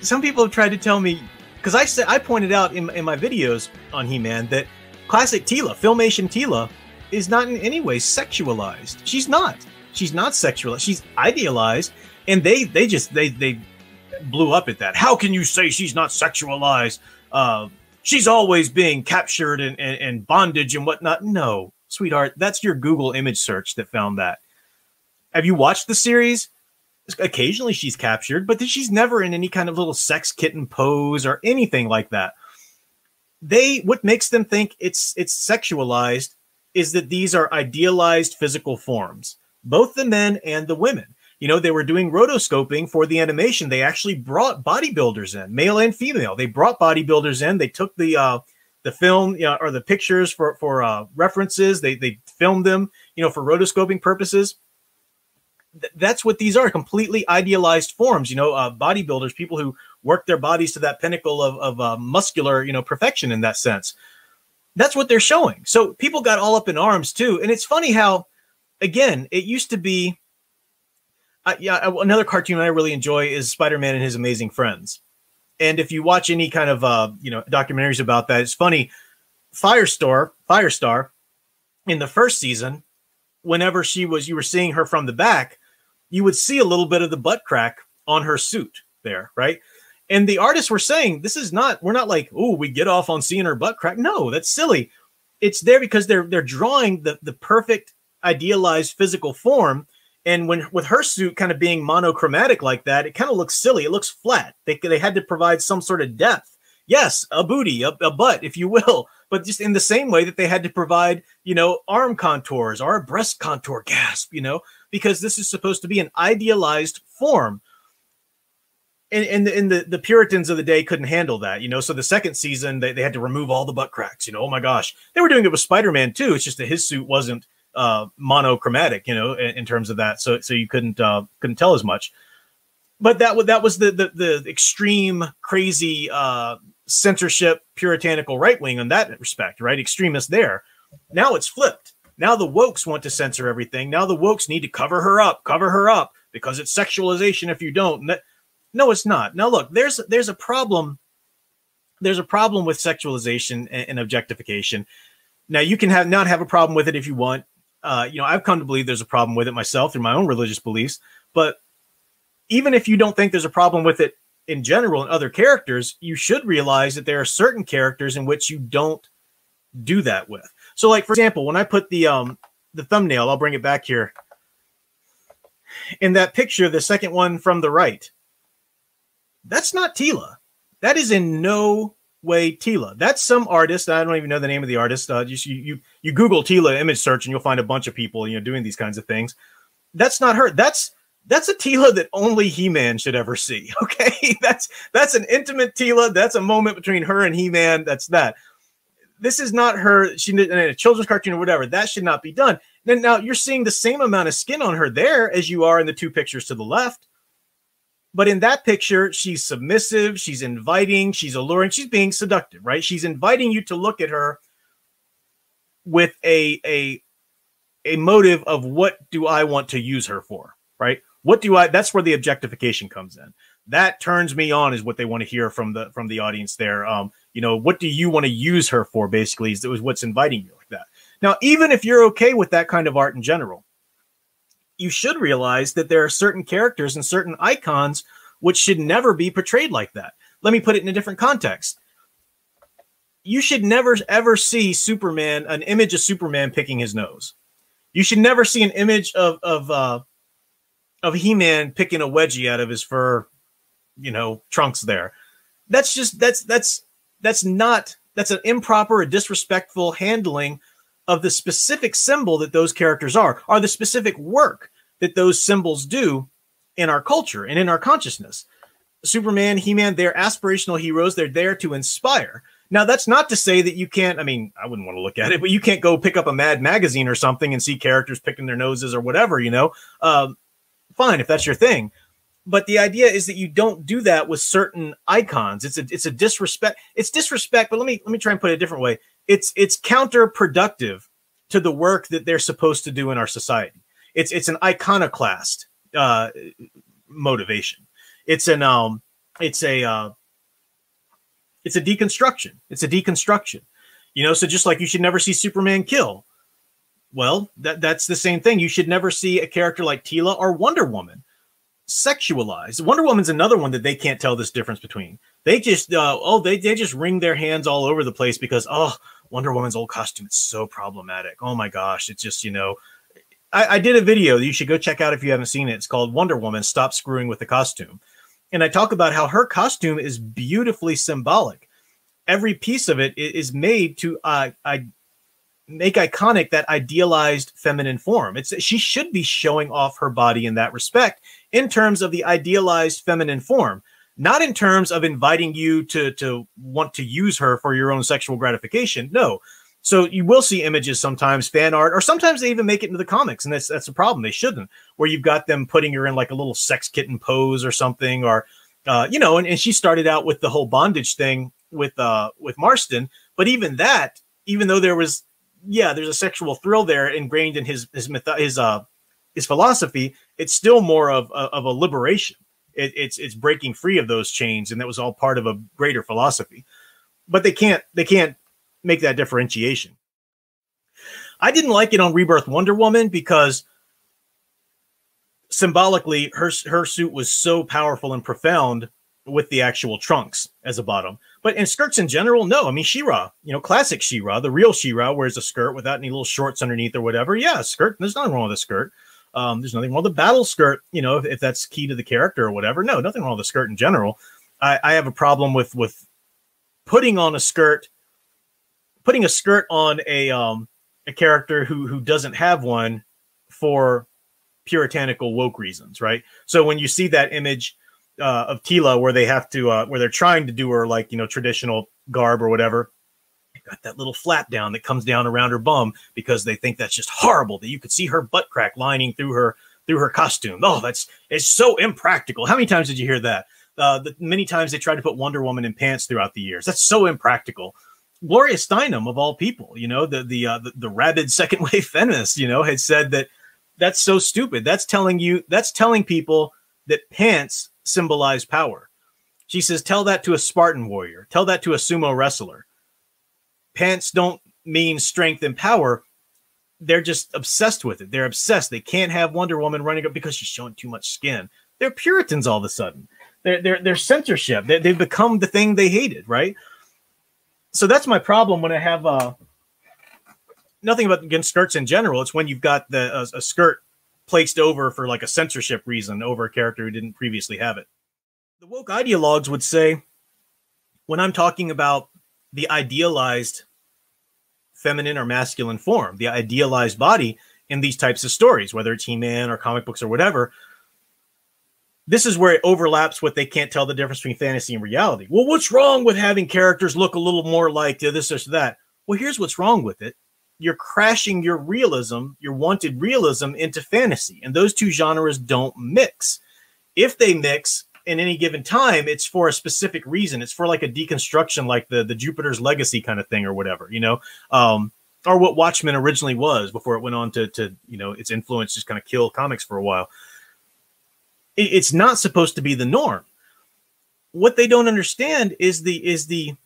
some people have tried to tell me, because I pointed out in my videos on He-Man that classic Teela, Filmation Teela, is not in any way sexualized. She's not. She's not sexualized. She's idealized, and they blew up at that. How can you say she's not sexualized? She's always being captured and bondage and whatnot. No, sweetheart, that's your Google image search that found that. Have you watched the series? Occasionally she's captured, but she's never in any kind of little sex kitten pose or anything like that. What makes them think it's sexualized is that these are idealized physical forms, both the men and the women. You know, they were doing rotoscoping for the animation. They actually brought bodybuilders in, male and female. They brought bodybuilders in. They took the film, you know, or the pictures for references. They filmed them, you know, for rotoscoping purposes. That's what these are, completely idealized forms, you know, bodybuilders, people who work their bodies to that pinnacle of muscular, you know, perfection in that sense. That's what they're showing. So people got all up in arms too. And it's funny how, again, it used to be, another cartoon I really enjoy is Spider-Man and His Amazing Friends. And if you watch any kind of, you know, documentaries about that, it's funny. Firestar, in the first season, whenever you were seeing her from the back, you would see a little bit of the butt crack on her suit there, right? And the artists were saying, we're not like, oh, we get off on seeing her butt crack. No, that's silly. It's there because they're drawing the perfect idealized physical form. And with her suit kind of being monochromatic like that, it kind of looks silly. It looks flat. They had to provide some sort of depth. Yes, a booty, a butt, if you will, but just in the same way that they had to provide, you know, arm contours or a breast contour, gasp, you know, because this is supposed to be an idealized form. And the Puritans of the day couldn't handle that, you know, so the second season, they had to remove all the butt cracks, you know, oh my gosh. They were doing it with Spider-Man too. It's just that his suit wasn't monochromatic, you know, in terms of that. So you couldn't tell as much. But that was the extreme, crazy, censorship, puritanical right wing in that respect, right? Extremists there. Now it's flipped. Now the wokes want to censor everything. Now the wokes need to cover her up because it's sexualization if you don't. No, it's not. Now look, there's a problem. There's a problem with sexualization and objectification. Now you can not have a problem with it if you want. You know, I've come to believe there's a problem with it myself through my own religious beliefs. But even if you don't think there's a problem with it in general and other characters, you should realize that there are certain characters in which you don't do that with. So like, for example, when I put the thumbnail, I'll bring it back here. In that picture, the second one from the right, that's not Teela. That is in no way Teela. That's some artist. I don't even know the name of the artist. You Google Teela image search and you'll find a bunch of people, you know, doing these kinds of things. That's not her. That's a Teela that only He-Man should ever see. Okay, that's an intimate Teela. That's a moment between her and He-Man. That's that. This is not her. She in a children's cartoon or whatever. That should not be done. Then now you're seeing the same amount of skin on her there as you are in the two pictures to the left. But in that picture, she's submissive, she's inviting, she's alluring, she's being seductive, right? She's inviting you to look at her with a motive of what do I want to use her for, right? That's where the objectification comes in. That turns me on is what they want to hear from the audience there. You know, what do you want to use her for, basically, is what's inviting you like that. Now, even if you're okay with that kind of art in general, you should realize that there are certain characters and certain icons which should never be portrayed like that. Let me put it in a different context. You should never, ever see Superman, an image of Superman picking his nose. You should never see an image of He-Man picking a wedgie out of his fur, you know, trunks there. That's an improper or disrespectful handling of the specific symbol that those characters are the specific work that those symbols do in our culture and in our consciousness. Superman, He-Man, they're aspirational heroes. They're there to inspire. Now, that's not to say that you can't, I mean, I wouldn't want to look at it, but you can't go pick up a Mad magazine or something and see characters picking their noses or whatever, you know. Fine, if that's your thing. But the idea is that you don't do that with certain icons. It's a disrespect. It's disrespect, but let me try and put it a different way. It's counterproductive to the work that they're supposed to do in our society. It's an iconoclast motivation. It's an it's a deconstruction. It's a deconstruction. You know, so just like you should never see Superman kill. Well, that's the same thing. You should never see a character like Teela or Wonder Woman sexualized. Wonder Woman's another one that they can't tell this difference between. They just they just wring their hands all over the place because Wonder Woman's old costume is so problematic. Oh my gosh, it's just, you know, I did a video that you should go check out if you haven't seen it. It's called Wonder Woman Stop Screwing with the Costume. And I talk about how her costume is beautifully symbolic. Every piece of it is made to make iconic that idealized feminine form. She should be showing off her body in that respect in terms of the idealized feminine form, not in terms of inviting you to want to use her for your own sexual gratification. No. So you will see images sometimes, fan art, or sometimes they even make it into the comics, and that's a problem. They shouldn't, where you've got them putting her in like a little sex kitten pose or something, or you know, and she started out with the whole bondage thing with Marston, but even that, even though there's a sexual thrill there ingrained in his philosophy, it's still more of a liberation. It's breaking free of those chains, and that was all part of a greater philosophy. But they can't make that differentiation. I didn't like it on Rebirth Wonder Woman because symbolically her suit was so powerful and profound with the actual trunks as a bottom. But in skirts in general, no. I mean, She-Ra, you know, classic She-Ra, the real She-Ra wears a skirt without any little shorts underneath or whatever. Yeah, skirt. There's nothing wrong with a skirt. There's nothing wrong with the battle skirt, you know, if that's key to the character or whatever. No, nothing wrong with the skirt in general. I have a problem with putting a skirt on a character who doesn't have one for puritanical woke reasons, right? So when you see that image of Teela where they have to where they're trying to do her like, you know, traditional garb or whatever, they got that little flap down that comes down around her bum because they think that's just horrible, that you could see her butt crack lining through her costume. Oh, it's so impractical. How many times did you hear that? Many times they tried to put Wonder Woman in pants throughout the years. That's so impractical. Gloria Steinem, of all people, you know, the rabid second wave feminist, you know, had said that that's so stupid. That's telling people that pants symbolize power. She says, tell that to a Spartan warrior. Tell that to a sumo wrestler. Pants don't mean strength and power. They're just obsessed with it. They're obsessed. They can't have Wonder Woman running up because she's showing too much skin. They're Puritans all of a sudden. They're censorship. They've become the thing they hated, right? So that's my problem when I have nothing against skirts in general. It's when you've got a skirt placed over for like a censorship reason over a character who didn't previously have it. The woke ideologues would say, when I'm talking about the idealized feminine or masculine form, the idealized body in these types of stories, whether it's He-Man or comic books or whatever, this is where it overlaps what they can't tell the difference between fantasy and reality. Well, what's wrong with having characters look a little more like this or that? Well, here's what's wrong with it. You're crashing your realism, your wanted realism, into fantasy. And those two genres don't mix. If they mix in any given time, it's for a specific reason. It's for like a deconstruction, like the Jupiter's Legacy kind of thing or whatever, you know, or what Watchmen originally was before it went on to you know, its influence just kind of kill comics for a while. It's not supposed to be the norm. What they don't understand is the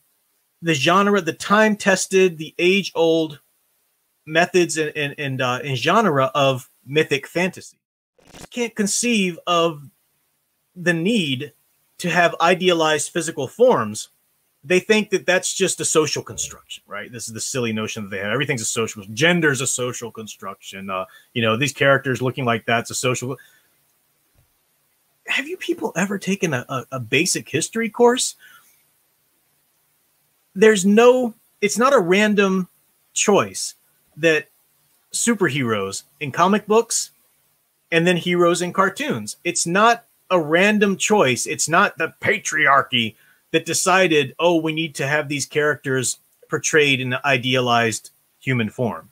genre, the time-tested, the age-old methods and genre of mythic fantasy. You just can't conceive of the need to have idealized physical forms. They think that that's just a social construction, right? This is the silly notion that they have. Everything's a social, gender's a social construction. You know, these characters looking like that's a social. Have you people ever taken a basic history course? It's not a random choice that superheroes in comic books and then heroes in cartoons. It's not a random choice. It's not the patriarchy that decided, oh, we need to have these characters portrayed in an idealized human form.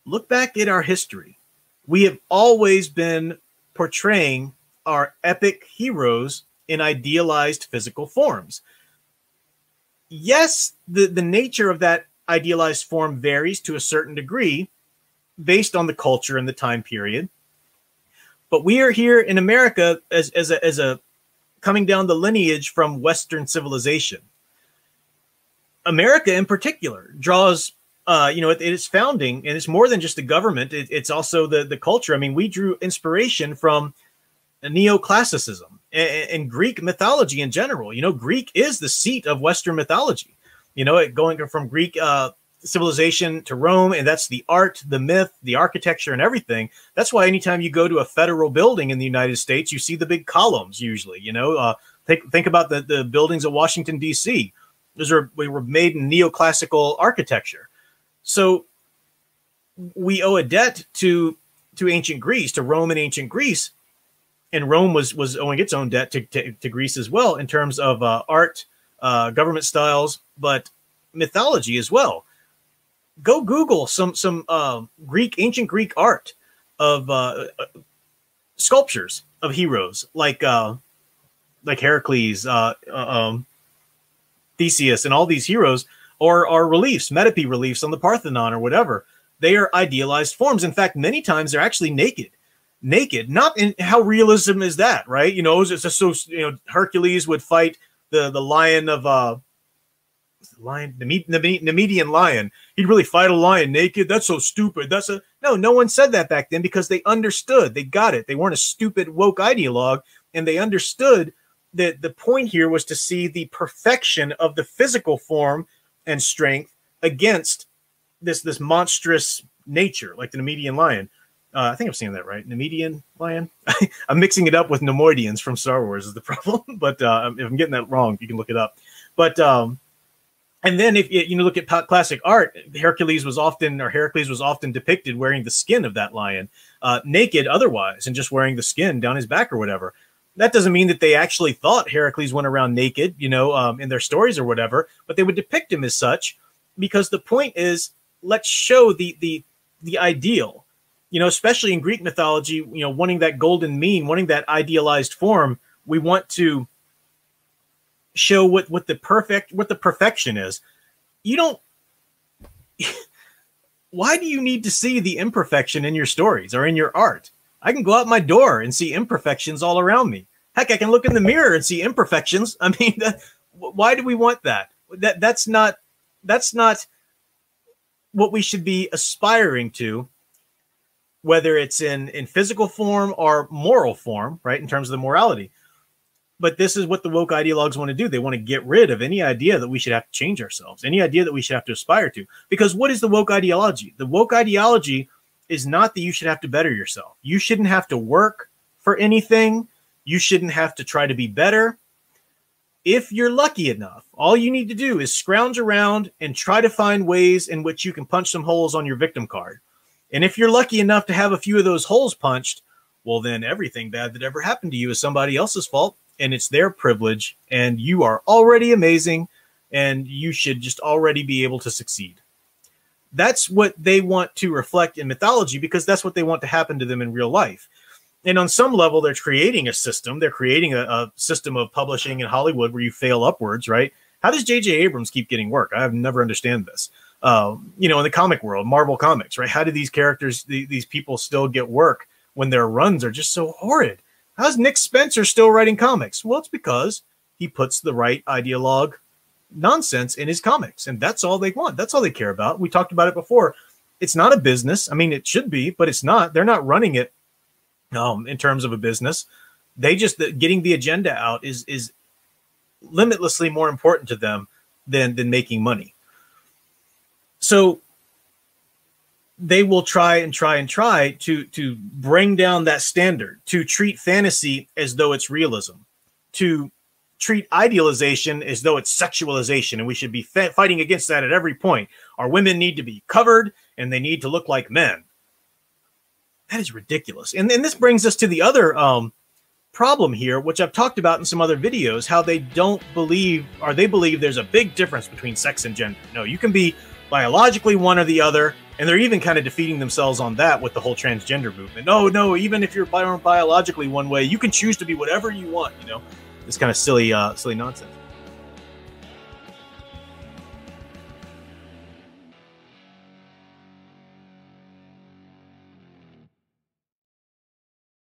Look back at our history. We have always been portraying our epic heroes in idealized physical forms. Yes, the nature of that idealized form varies to a certain degree based on the culture and the time period. But we are here in America as a coming down the lineage from Western civilization. America in particular draws, at its founding, and it's more than just the government. It's also the culture. I mean, we drew inspiration from neoclassicism and Greek mythology in general. Greek is the seat of Western mythology. Going from Greek civilization to Rome, and that's the art, the myth, the architecture, and everything. That's why anytime you go to a federal building in the United States, you see the big columns usually. Think about the buildings of Washington, D.C. We were made in neoclassical architecture. So we owe a debt to ancient Greece, to Rome and ancient Greece. And Rome was owing its own debt to Greece as well in terms of art, government styles, but mythology as well. Go Google some ancient Greek art of sculptures of heroes like Heracles, Theseus, and all these heroes, or reliefs, Metope reliefs on the Parthenon or whatever. They are idealized forms. In fact, many times they're actually naked. Not in how realism is that, right? It's just so, Hercules would fight the lion of the Nemedian lion. He'd really fight a lion naked. That's so stupid. No one said that back then because they understood. They got it. They weren't a stupid woke ideologue, and they understood that the point here was to see the perfection of the physical form and strength against this monstrous nature, like the Nemedian lion. I think I'm saying that right. Nemedian lion. I'm mixing it up with Nemoidians from Star Wars is the problem. But if I'm getting that wrong, you can look it up. But and then if you look at classic art, Hercules was often depicted wearing the skin of that lion, naked otherwise, and just wearing the skin down his back or whatever. That doesn't mean that they actually thought Heracles went around naked, in their stories or whatever, but they would depict him as such because the point is, let's show the ideal, especially in Greek mythology, wanting that golden mean, wanting that idealized form. We want to show what the perfection is. Why do you need to see the imperfection in your stories or in your art? I can go out my door and see imperfections all around me. Heck, I can look in the mirror and see imperfections. I mean, why do we want that? That's not what we should be aspiring to, whether it's in physical form or moral form, right? In terms of the morality. But this is what the woke ideologues want to do. They want to get rid of any idea that we should have to change ourselves, any idea that we should have to aspire to. Because what is the woke ideology? The woke ideology is not that you should have to better yourself. You shouldn't have to work for anything. You shouldn't have to try to be better. If you're lucky enough, all you need to do is scrounge around and try to find ways in which you can punch some holes on your victim card. And if you're lucky enough to have a few of those holes punched, well, then everything bad that ever happened to you is somebody else's fault, and it's their privilege, and you are already amazing, and you should just already be able to succeed. That's what they want to reflect in mythology because that's what they want to happen to them in real life. And on some level, they're creating a system. They're creating a system of publishing in Hollywood where you fail upwards, right? How does J.J. Abrams keep getting work? I have never understand this. In the comic world, Marvel Comics, right? How do these characters, these people still get work when their runs are just so horrid? How's Nick Spencer still writing comics? Well, it's because he puts the right ideologue nonsense in his comics, and that's all they want. That's all they care about. We talked about it before. It's not a business. I mean, it should be, but it's not. They're not running it in terms of a business. They just getting the agenda out is limitlessly more important to them than making money. So they will try to bring down that standard, to treat fantasy as though it's realism, to treat idealization as though it's sexualization, and we should be fighting against that at every point. Our women need to be covered, and they need to look like men. That is ridiculous. And this brings us to the other problem here, which I've talked about in some other videos, how they don't believe, or they believe there's a big difference between sex and gender. No, you can be biologically one or the other, and they're even kind of defeating themselves on that with the whole transgender movement. No, even if you're biologically one way, you can choose to be whatever you want, It's kind of silly nonsense.